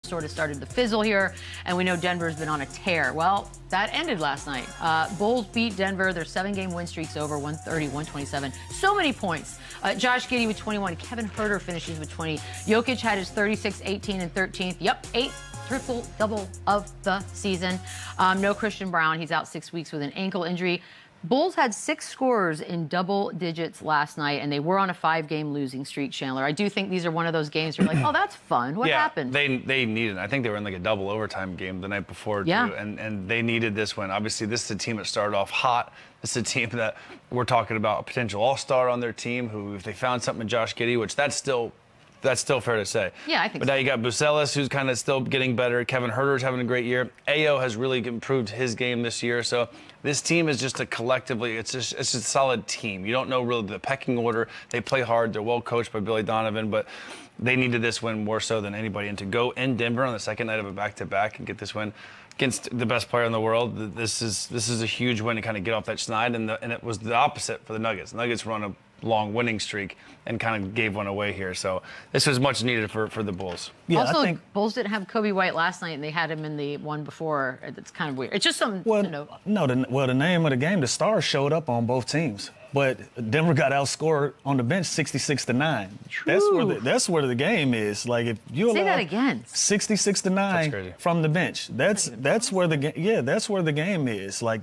sort of started to fizzle here, and we know Denver's been on a tear. Well, that ended last night. Bulls beat Denver. Their 7-game win streak's over, 130, 127. So many points. Josh Giddey with 21. Kevin Huerter finishes with 20. Jokic had his 36, 18, and 13th. Yep, 8 triple-double of the season. No Christian Braun. He's out 6 weeks with an ankle injury. Bulls had 6 scorers in double digits last night, and they were on a 5-game losing streak, Chandler. I do think these are one of those games where you're like, oh, that's fun. What happened? They needed it. I think they were in like a double overtime game the night before, too, and they needed this win. Obviously, this is a team that started off hot. This is a team that we're talking about a potential all-star on their team who, if they found something in Josh Giddey, which that's still fair to say. Yeah, I think so. But now you got Bucelis, who's kind of still getting better. Kevin Huerter's having a great year. Ayo has really improved his game this year. So this team is just it's just a solid team. You don't know really the pecking order. They play hard. They're well coached by Billy Donovan, but they needed this win more so than anybody. And to go in Denver on the second night of a back-to-back and get this win against the best player in the world, this is a huge win to kind of get off that schneid. And it was the opposite for the Nuggets. The Nuggets run a long winning streak and kind of gave one away here. So this was much needed for the Bulls. Yeah, also, I think Bulls didn't have Kobe White last night, and they had him in the one before. It's kind of weird. It's just something to note. No, the name of the game, the stars showed up on both teams. But Denver got outscored on the bench 66-9. That's where the game is. Like if you say that again, 66-9 from the bench. That's where the game is. Like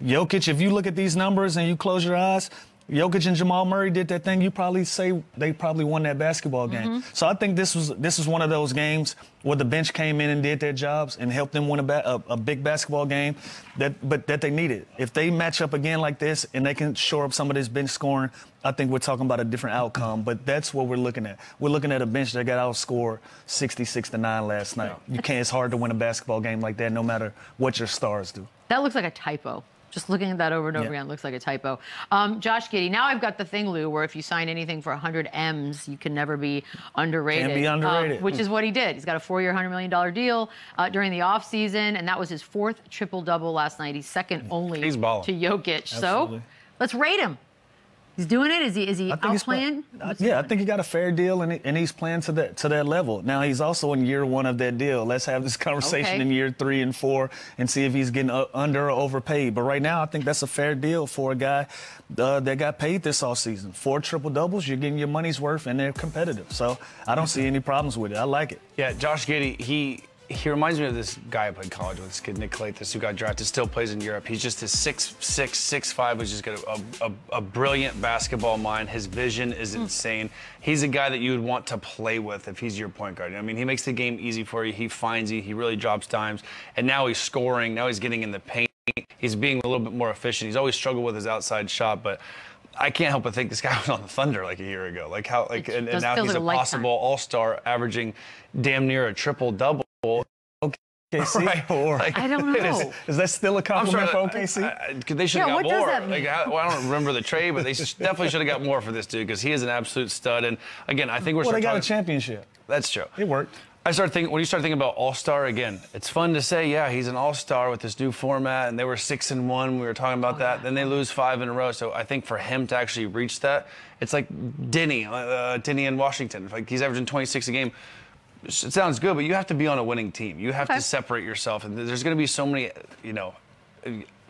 Jokic, if you look at these numbers and you close your eyes, Jokic and Jamal Murray did that thing. You probably say they probably won that basketball game. So I think this was one of those games where the bench came in and did their jobs and helped them win a big basketball game that they needed. If they match up again like this and they can shore up some of this bench scoring, I think we're talking about a different outcome. But that's what we're looking at. We're looking at a bench that got outscored 66-9 last night. It's hard to win a basketball game like that no matter what your stars do. That looks like a typo. Just looking at that over and over again looks like a typo. Josh Giddey, now I've got the thing, Lou, where if you sign anything for 100 M's, you can never be underrated. Can't be underrated. Which is what he did. He's got a 4-year, $100 million deal during the offseason, and that was his 4th triple-double last night. He's second only to Jokic. Absolutely. So let's rate him. He's doing it? Is he out-playing? Yeah, I think he got a fair deal, and he's playing to that level. Now, he's also in year 1 of that deal. Let's have this conversation in year 3 and 4 and see if he's getting under or overpaid. But right now, I think that's a fair deal for a guy that got paid this offseason. 4 triple-doubles, you're getting your money's worth, and they're competitive. So I don't see any problems with it. I like it. Yeah, Josh Giddey, he reminds me of this guy I played college with, this kid, Nick Calathis, who got drafted, still plays in Europe. He's just his 6'6", 6'5", was just got a brilliant basketball mind. His vision is insane. He's a guy that you would want to play with if he's your point guard. I mean, he makes the game easy for you. He finds you. He really drops dimes. And now he's scoring. Now he's getting in the paint. He's being a little bit more efficient. He's always struggled with his outside shot, but I can't help but think this guy was on the Thunder like a year ago. And now he's a possible all-star, averaging damn near a triple-double. OKC? Right. I don't know. Is that still a compliment for OKC? They should have got more. Does that mean? I don't remember the trade, but they definitely should have got more for this dude because he is an absolute stud. And again, I think they got a championship. That's true. It worked. When you start thinking about all-star again, it's fun to say, yeah, he's an all-star with this new format, and they were 6-1. We were talking about that. Then they lose 5 in a row. So I think for him to actually reach that, it's like Denny in Washington. Like he's averaging 26 a game. It sounds good, but you have to be on a winning team. You have to separate yourself, and there's going to be so many,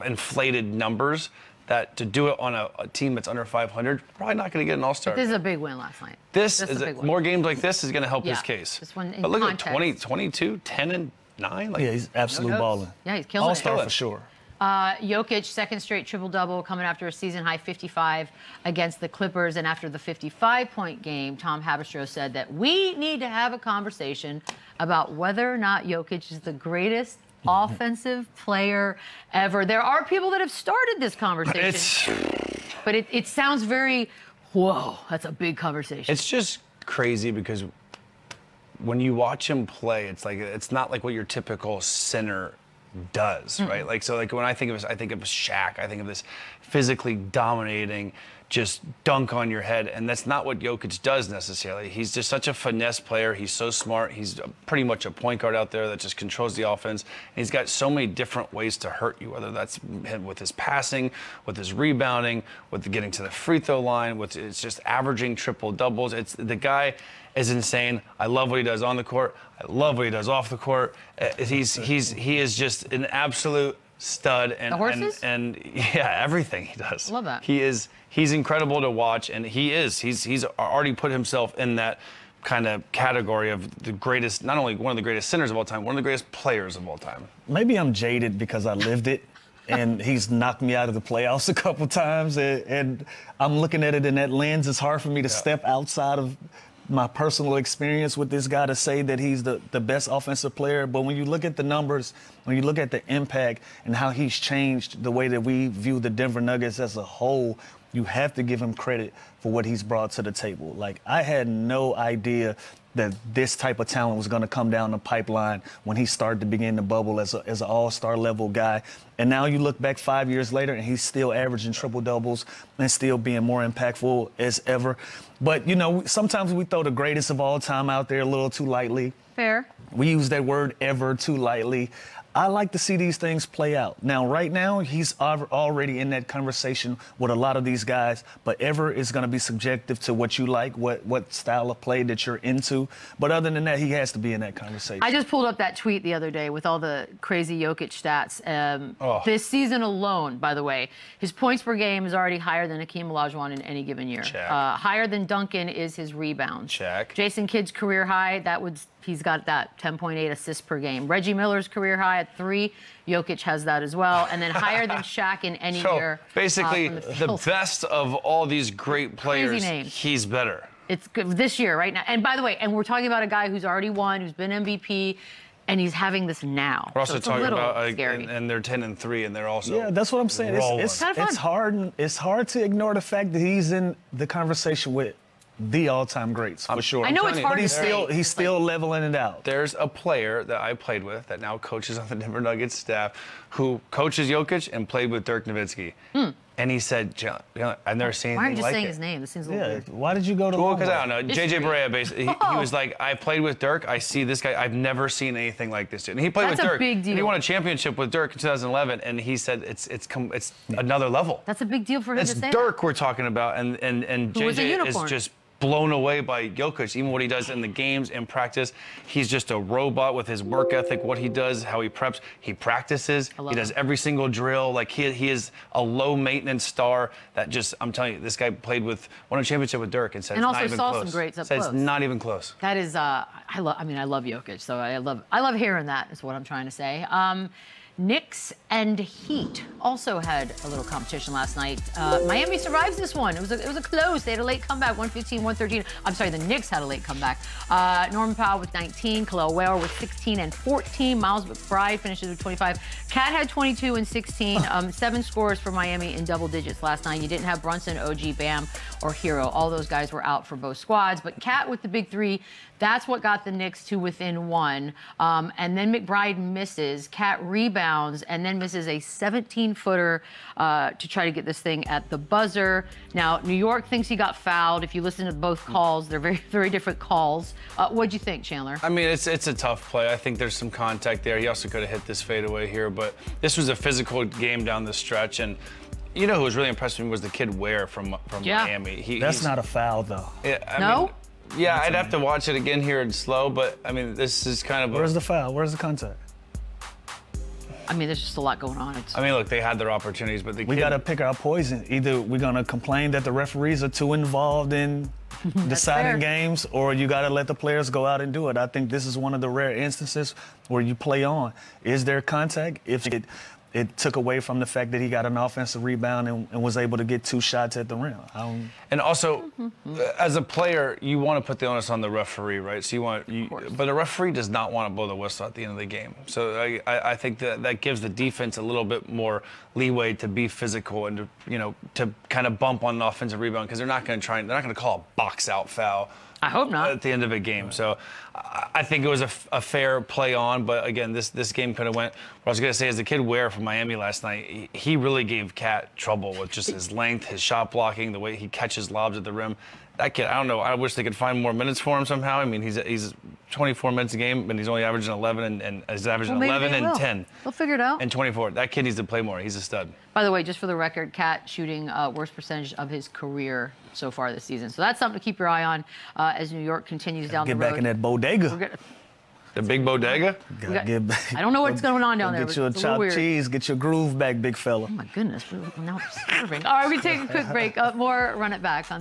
inflated numbers that to do it on a team that's under 500, probably not going to get an all-star. This is a big win last night. More games like this is going to help his case. This one but look at 22, 10-9. He's absolutely balling. Yeah, he's killing it. All-star for sure. Jokic, second straight triple-double, coming after a season-high 55 against the Clippers. And after the 55-point game, Tom Haberstroh said that we need to have a conversation about whether or not Jokic is the greatest offensive player ever. There are people that have started this conversation. But it sounds very, whoa, that's a big conversation. It's just crazy because when you watch him play, it's not like what your typical center does, right? Like when I think of Shaq, I think of this physically dominating, just dunk on your head, and that's not what Jokic does necessarily. He's just such a finesse player. He's so smart. He's pretty much a point guard out there that just controls the offense. And he's got so many different ways to hurt you, whether that's with his passing, with his rebounding, with getting to the free throw line, with it's just averaging triple doubles. It's the guy is insane. I love what he does on the court. I love what he does off the court. He is just an absolute stud, and yeah, everything he does. Love that. He's incredible to watch, and he's already put himself in that kind of category of the greatest, not only one of the greatest centers of all time, one of the greatest players of all time. Maybe I'm jaded because I lived it, and he's knocked me out of the playoffs a couple times, and I'm looking at it in that lens. It's hard for me to step outside of my personal experience with this guy to say that he's the best offensive player. But when you look at the numbers, when you look at the impact and how he's changed the way that we view the Denver Nuggets as a whole, you have to give him credit for what he's brought to the table. Like, I had no idea that this type of talent was going to come down the pipeline when he started to begin the bubble as an all-star level guy. And now you look back 5 years later, and he's still averaging triple-doubles and still being more impactful as ever. But, you know, sometimes we throw the greatest of all time out there a little too lightly. Fair. We use that word ever too lightly. I like to see these things play out. Now, right now, he's already in that conversation with a lot of these guys, but ever is going to be subjective to what you like, what style of play that you're into. But other than that, he has to be in that conversation. I just pulled up that tweet the other day with all the crazy Jokic stats. This season alone, by the way, his points per game is already higher than Hakeem Olajuwon in any given year. Higher than Duncan is his rebounds. Check. Jason Kidd's career high, he's got that 10.8 assists per game. Reggie Miller's career high at 3. Jokic has that as well. And then higher than Shaq in any year. Basically, the best of all these great players, he's better. It's good this year, right now. And by the way, and we're talking about a guy who's already won, who's been MVP, and he's having this now. We're also talking about, and they're 10-3, and they're also that's what I'm saying. It's hard. It's hard to ignore the fact that he's in the conversation with the all-time greats, for sure. I know it's hard to say. He's still leveling it out. There's a player that I played with that now coaches on the Denver Nuggets staff who coaches Jokic and played with Dirk Nowitzki. And he said, I've never seen anything like it. Why aren't you just saying his name? This seems a little weird. Why did you go to Well, because I don't know. JJ Barea, basically, he was like, I played with Dirk. I see this guy. I've never seen anything like this dude. And he played with Dirk. That's a big deal. And he won a championship with Dirk in 2011, and he said it's another level. That's a big deal for him to say. It's Dirk we're talking about, and JJ is just blown away by Jokic, even what he does in the games, in practice. He's just a robot with his work ethic, what he does, how he preps. He practices. He does every single drill. Like, he is a low-maintenance star that just, I'm telling you, this guy won a championship with Dirk and said it's not even close. And also saw some greats up close. It's not even close. That is, I love Jokic, so I love hearing that, is what I'm trying to say. Knicks and Heat also had a little competition last night. Miami survives this one. It was a close. They had a late comeback, 115-113. I'm sorry, the Knicks had a late comeback. Norman Powell with 19, Khalil Ware with 16 and 14. Miles McBride finishes with 25. Cat had 22 and 16. 7 scores for Miami in double digits last night. You didn't have Brunson, OG, Bam, or Hero. All those guys were out for both squads. But Cat with the big 3, that's what got the Knicks to within 1. And then McBride misses. Cat rebounds and then misses a 17-footer to try to get this thing at the buzzer. Now, New York thinks he got fouled. If you listen to both calls, they're very, very different calls. What'd you think, Chandler? I mean, it's a tough play. I think there's some contact there. He also could have hit this fadeaway here, but this was a physical game down the stretch. And you know who was really impressed with me was the kid Ware from Miami. That's not a foul, though. I no? mean, yeah, I'd have to watch it again here in slow, but I mean, this is kind of Where's the foul? Where's the contact? I mean, there's just a lot going on. I mean, look, they had their opportunities, but we got to pick our poison. Either we're going to complain that the referees are too involved in deciding games, or you got to let the players go out and do it. I think this is one of the rare instances where you play on. Is there contact? If it took away from the fact that he got an offensive rebound and was able to get 2 shots at the rim. And also, as a player, you want to put the onus on the referee, right? So but a referee does not want to blow the whistle at the end of the game. So I think that gives the defense a little bit more leeway to be physical and to kind of bump on an offensive rebound, because they're not going to call a box out foul I hope not. At the end of a game. So I think it was a fair play on, but again, this game could have went. What I was going to say is the kid Ware from Miami last night, he really gave Cat trouble with just his length, his shot blocking, the way he catches lobs at the rim. That kid, I don't know. I wish they could find more minutes for him somehow. I mean, he's 24 minutes a game, and he's only averaging 11, and he's averaging 11 and 10. They'll figure it out. And 24. That kid needs to play more. He's a stud. By the way, just for the record, Cat shooting worst percentage of his career so far this season. So that's something to keep your eye on as New York continues down the road. Get back in that bodega. The big bodega? I don't know what's going on down there. Get your chopped cheese. Get your groove back, big fella. Oh, my goodness. Now we're serving. All right, we take a quick break. More Run It Back on the